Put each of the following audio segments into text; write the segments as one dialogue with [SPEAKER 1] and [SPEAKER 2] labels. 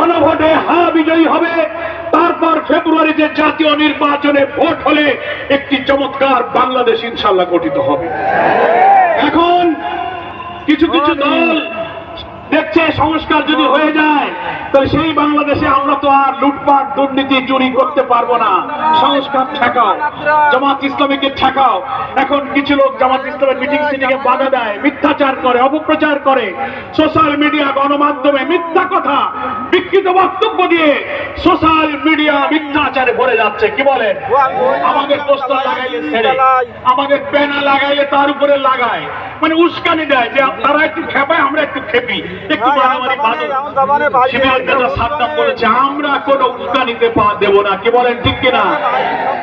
[SPEAKER 1] গণভোটে বিজয়ী হবে, তারপর ফেব্রুয়ারিতে জাতীয় নির্বাচনে ভোট হলে একটি চমৎকার বাংলাদেশ ইনশাআল্লাহ গঠিত হবে। এখন কিছু কিছু দল দেখছে সংস্কার যদি হয়ে যায় তাহলে সেই বাংলাদেশে আমরা তো আর লুটপাট দুর্নীতি চুরি করতে পারবো না, সংস্কার ঠেকাও, জামাত ইসলামীকে ঠেকাও। এখন কিছু লোক জামাত ইসলামের মিটিং সিটিংয়ে বাধা দেয়, মিথ্যাচার করে, অপপ্রচার করে, সোশ্যাল মিডিয়া গণমাধ্যমে মিথ্যা কথা বিকৃত বক্তব্য দিয়ে সোশ্যাল মিডিয়া মিথ্যাচারে ভরে যাচ্ছে। কি বলে? আমাদের পোস্টার লাগাইলে ছেড়ে, আমাদের ব্যানার লাগাইলে তার উপরে লাগায়, মানে উস্কানি দেয় যে তারা একটু খেপায় আমরা একটু খেপি, একটু মারামারি বাঁধে। শিবিরের নেতা সাদ্দাম বলেছে আমরা কোনো উস্কানিতে পা দেব না। কি বলেন ঠিক কিনা?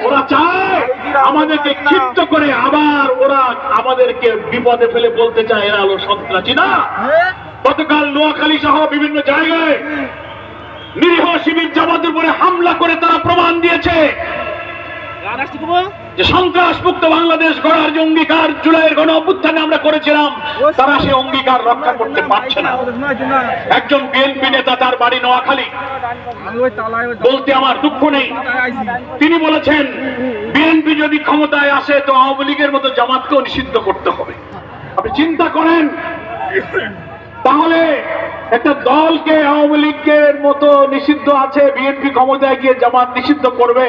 [SPEAKER 1] ওরা চায় আমাদেরকে ক্ষিপ্ত করে আবার ওরা আমাদেরকে বিপদে ফেলে বলতে চায় এরা হলো সন্ত্রাসী। না, গতকাল নোয়াখালী সহ বিভিন্ন জায়গায় নিরীহ শিবির জামাতের উপরে হামলা করে তারা প্রমাণ দিয়েছে যে সন্ত্রাস মুক্ত বাংলাদেশ গড়ার যে অঙ্গীকার জুলাইয়ের গণ অভ্যুত্থানে আমরা করেছিলাম তারা সেই অঙ্গীকার রক্ষা করতে পারছে না। একজন বিএনপি নেতা, তার বাড়ি নোয়াখালী, বলতে আমার দুঃখ নেই, তিনি বলেছেন বিএনপি যদি ক্ষমতায় আসে তো আওয়ামী লীগের মতো জামাতকেও নিষিদ্ধ করতে হবে। আপনি চিন্তা করেন, তাহলে একটা দলকে আওয়ামী লীগের মতো নিষিদ্ধ আছে, বিএনপি ক্ষমতায় গিয়ে জামাত নিষিদ্ধ করবে।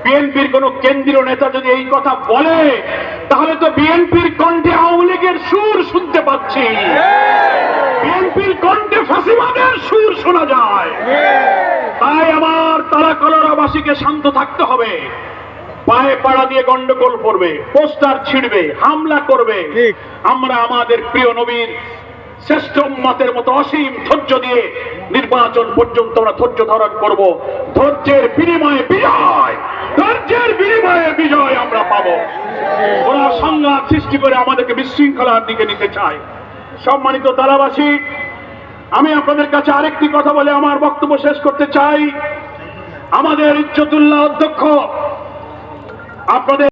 [SPEAKER 1] বিএনপির কোন কেন্দ্রীয় নেতা যদি এই কথা বলে তাহলে তো বিএনপির কণ্ঠে আওয়ামী লীগের সুর শুনতে পাচ্ছি, বিএনপির কণ্ঠে ফাঁসিবাদের সুর শোনা যায়। তাই আমার তারা কলরাবাসীকে শান্ত থাকতে হবে। পায়ে পাড়া দিয়ে গন্ডগোল করবে, পোস্টার ছিড়বে, হামলা করবে, আমরা আমাদের প্রিয় নবীর শ্রেষ্ঠ উম্মতের মতো অসীম ধৈর্য দিয়ে নির্বাচন পর্যন্ত আমরা ধৈর্য ধারণ করব। ধৈর্যের বিনিময়ে বিজয়, ধৈর্যের বিনিময়ে বিজয় আমরা পাবো। ওরা সংঘাত সৃষ্টি করে আমাদেরকে বিশৃঙ্খলার দিকে নিতে চায়। সম্মানিত তারাবাসী, আমি আপনাদের কাছে আরেকটি কথা বলে আমার বক্তব্য শেষ করতে চাই। আমাদের ইজ্জতুল্লাহ অধ্যক্ষ আপনাদের